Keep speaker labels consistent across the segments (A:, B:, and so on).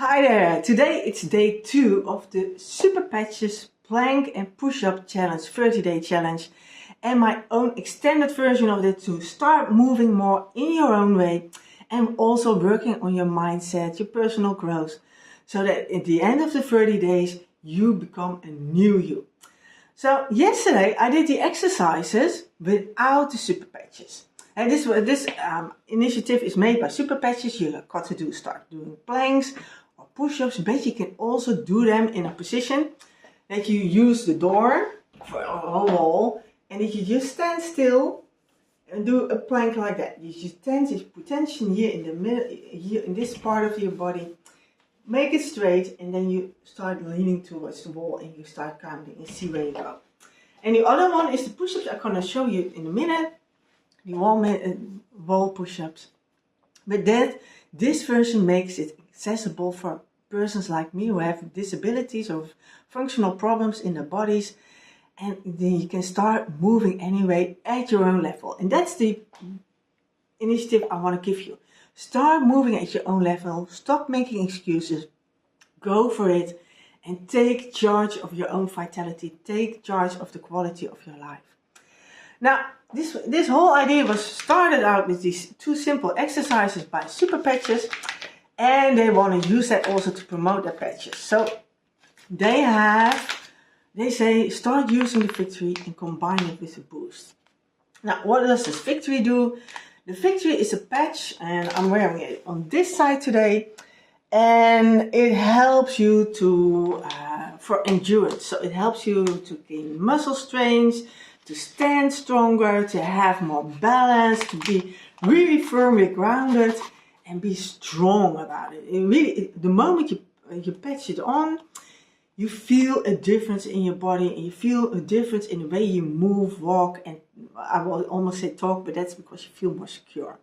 A: Hi there! Today it's day 2 of the Super Patches Plank and Push-Up Challenge, 30-day challenge, and my own extended version of it to start moving more in your own way and also working on your mindset, your personal growth, so that at the end of the 30 days you become a new you. So yesterday I did the exercises without the Super Patches. And this initiative is made by Super Patches. You got to start doing planks or push-ups, but you can also do them in a position that you use the door for a wall, and that you just stand still and do a plank like that. You just put tension here in the middle, here in this part of your body. Make it straight, and then you start leaning towards the wall and you start counting and see where you go. And the other one is the push-ups. I'm going to show you in a minute. The wall push-ups. But this version makes it accessible for persons like me who have disabilities or functional problems in their bodies, and then you can start moving anyway at your own level. And that's the initiative I want to give you. Start moving at your own level, stop making excuses, go for it, and take charge of your own vitality, take charge of the quality of your life. Now, this whole idea was started out with these 2 simple exercises by Super Patches, and they want to use that also to promote their patches. So they say start using the Victory and combine it with a boost. Now, what does this Victory do? The Victory is a patch, and I'm wearing it on this side today, and it helps you for endurance. So it helps you to gain muscle strength, to stand stronger, to have more balance, to be really firmly grounded and be strong about it. The moment you patch it on, you feel a difference in your body, and you feel a difference in the way you move, walk, and I will almost say talk, but that's because you feel more secure.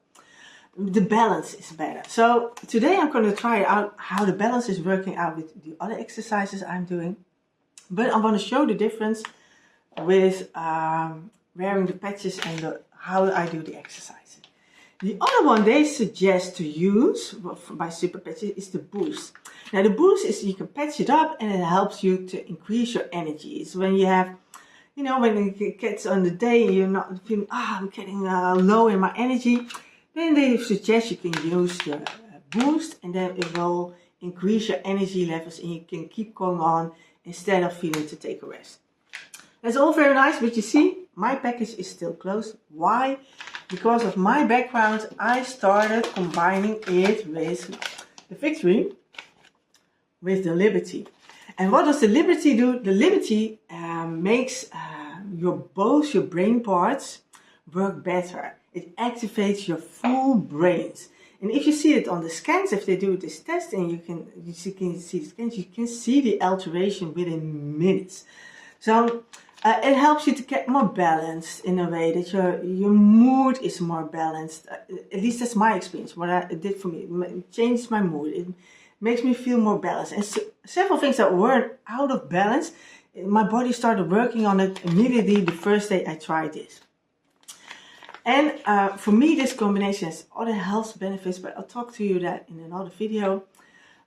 A: The balance is better. So today I'm going to try out how the balance is working out with the other exercises I'm doing. But I want to show the difference with wearing the patches and how I do the exercises. The other one they suggest to use by Super Patches is the boost. Now the boost is you can patch it up and it helps you to increase your energy. It's when you have, when it gets on the day you're not feeling, I'm getting low in my energy, then they suggest you can use the boost, and then it will increase your energy levels and you can keep going on instead of feeling to take a rest. That's all very nice, but you see, my package is still closed. Why? Because of my background, I started combining it with the Victory, with the Liberty. And what does the Liberty do? The Liberty makes both your brain parts work better. It activates your full brains. And if you see it on the scans, if they do this test and you can see the scans, you can see the alteration within minutes. So it helps you to get more balanced in a way that your mood is more balanced. At least that's my experience, what it did for me. It changed my mood. It makes me feel more balanced. And several things that were out of balance, my body started working on it immediately the first day I tried this. And for me, this combination has other health benefits, but I'll talk to you that in another video.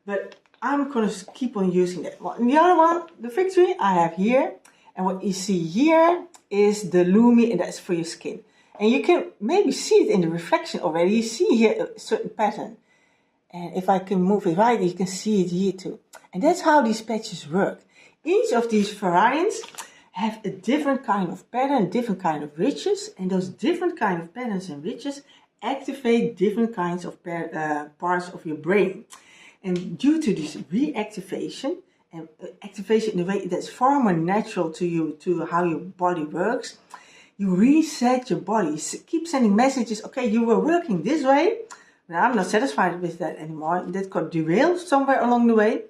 A: But I'm going to keep on using that. Well, and the other one, the Victory, I have here. And what you see here is the Lumi, and that's for your skin. And you can maybe see it in the reflection already. You see here a certain pattern. And if I can move it right, you can see it here too. And that's how these patches work. Each of these variants have a different kind of pattern, different kind of ridges, and those different kind of patterns and ridges activate different kinds of parts of your brain. And due to this reactivation, and activation in a way that's far more natural to you, to how your body works, you reset your body. You keep sending messages, okay, you were working this way, but I'm not satisfied with that anymore. That got derailed somewhere along the way,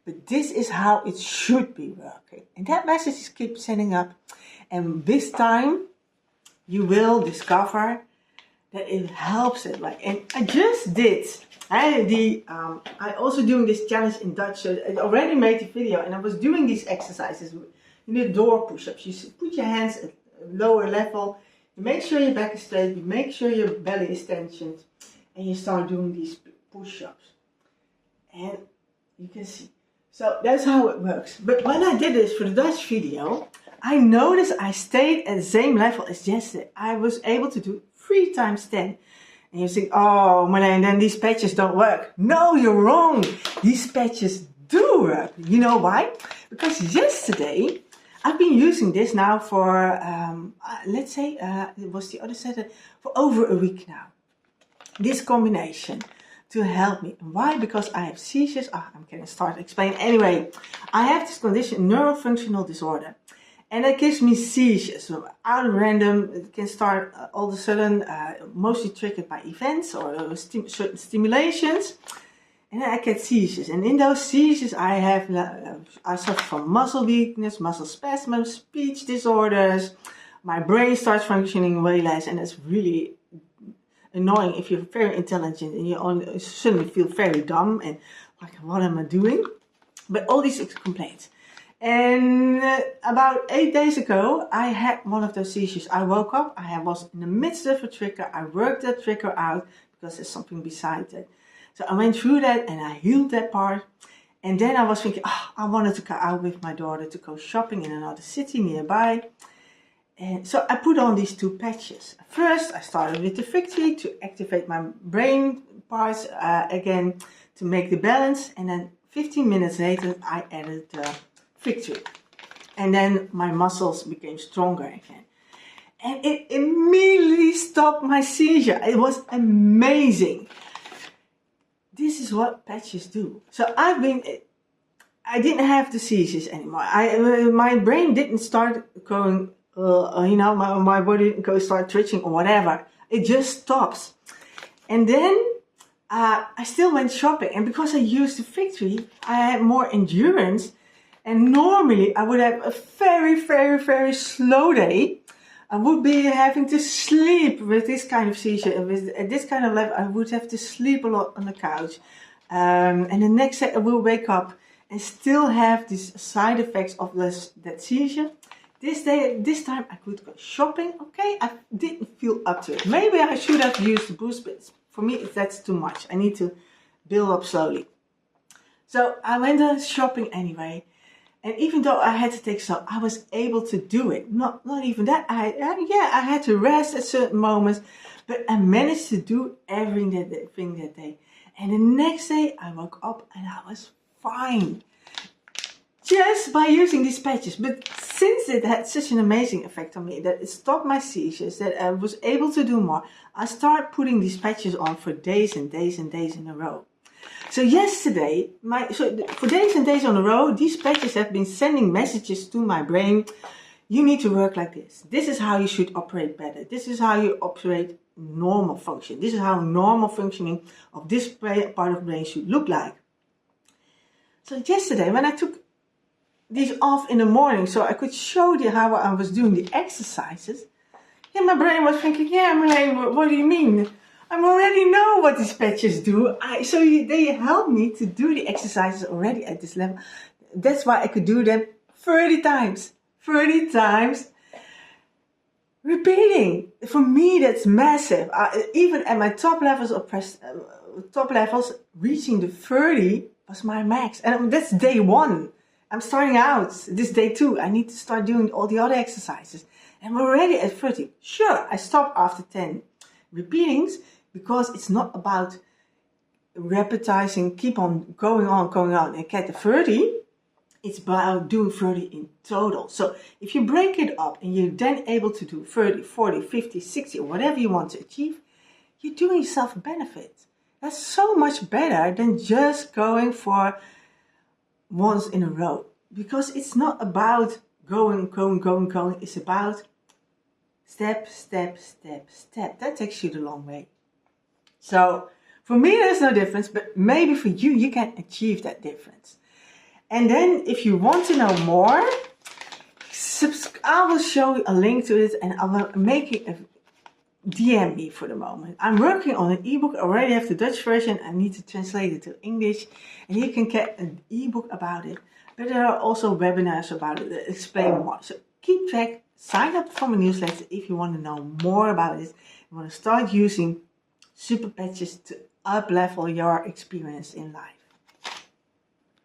A: but this is how it should be working. And that message keeps sending up, and this time you will discover that it helps it. And I just did. I also doing this challenge in Dutch, so I already made the video, and I was doing these exercises in the door push-ups. You put your hands at a lower level, you make sure your back is straight, you make sure your belly is tensioned, and you start doing these push-ups. And You can see. So that's how it works. But when I did this for the Dutch video, I noticed I stayed at the same level as yesterday. I was able to do 3 times 10. And you think, oh, Marlene, then these patches don't work. No, you're wrong. These patches do work. You know why? Because yesterday, I've been using this now for, let's say, it was the other set, for over a week now. This combination to help me. Why? Because I have seizures. I'm getting started explaining. Anyway, I have this condition, neurofunctional disorder. And that gives me seizures. So out of random, it can start all of a sudden, mostly triggered by events or certain stimulations. And then I get seizures. And in those seizures, I suffer from muscle weakness, muscle spasms, speech disorders. My brain starts functioning way less, and it's really annoying if you're very intelligent and you suddenly feel very dumb and like, what am I doing? But all these complaints. And about 8 days ago, I had one of those seizures. I woke up, I was in the midst of a trigger. I worked that trigger out because there's something beside it. So I went through that and I healed that part. And then I was thinking, I wanted to go out with my daughter to go shopping in another city nearby. And so I put on these 2 patches. First, I started with the victory to activate my brain parts again to make the balance. And then 15 minutes later, I added the victory. And then my muscles became stronger again. And it immediately stopped my seizure. It was amazing. This is what patches do. So I didn't have the seizures anymore. My brain didn't start going, my body didn't go start twitching or whatever. It just stops. And then I still went shopping. And because I used the victory, I had more endurance. And normally I would have a very, very, very slow day. I would be having to sleep with this kind of seizure. At this kind of level, I would have to sleep a lot on the couch. And the next day I will wake up and still have these side effects of that seizure. This time I could go shopping. Okay, I didn't feel up to it. Maybe I should have used the boost, but for me that's too much. I need to build up slowly. So I went shopping anyway. And even though I had to take some, I was able to do it. Not even that. I had to rest at certain moments, but I managed to do everything that day. And the next day I woke up and I was fine. Just by using these patches. But since it had such an amazing effect on me, that it stopped my seizures, that I was able to do more, I started putting these patches on for days and days and days in a row. So yesterday, for days and days on a row, these patches have been sending messages to my brain. You need to work like this. This is how you should operate better. This is how you operate normal function. This is how normal functioning of this part of the brain should look like. So yesterday, when I took these off in the morning so I could show you how I was doing the exercises, my brain was thinking, Marlene, what do you mean? I already know what these patches do. They help me to do the exercises already at this level. That's why I could do them 30 times. 30 times repeating. For me, that's massive. Even at my top levels, reaching the 30 was my max. And that's day 1. I'm starting out. This day 2. I need to start doing all the other exercises. And I'm already at 30. Sure, I stopped after 10 repeatings, because it's not about repetizing, keep on going on and get to 30. It's about doing 30 in total. So if you break it up and you're then able to do 30, 40, 50, 60 or whatever you want to achieve, you're doing yourself a benefit. That's so much better than just going for once in a row. Because it's not about going. It's about step, step, step, step. That takes you the long way. So for me, there's no difference, but maybe for you, you can achieve that difference. And then if you want to know more, I will show you a link to it and I will make it a DM me for the moment. I'm working on an ebook. I already have the Dutch version. I need to translate it to English and you can get an ebook about it. But there are also webinars about it that explain more. So keep track, sign up for my newsletter if you want to know more about it. You want to start using super patches to up-level your experience in life.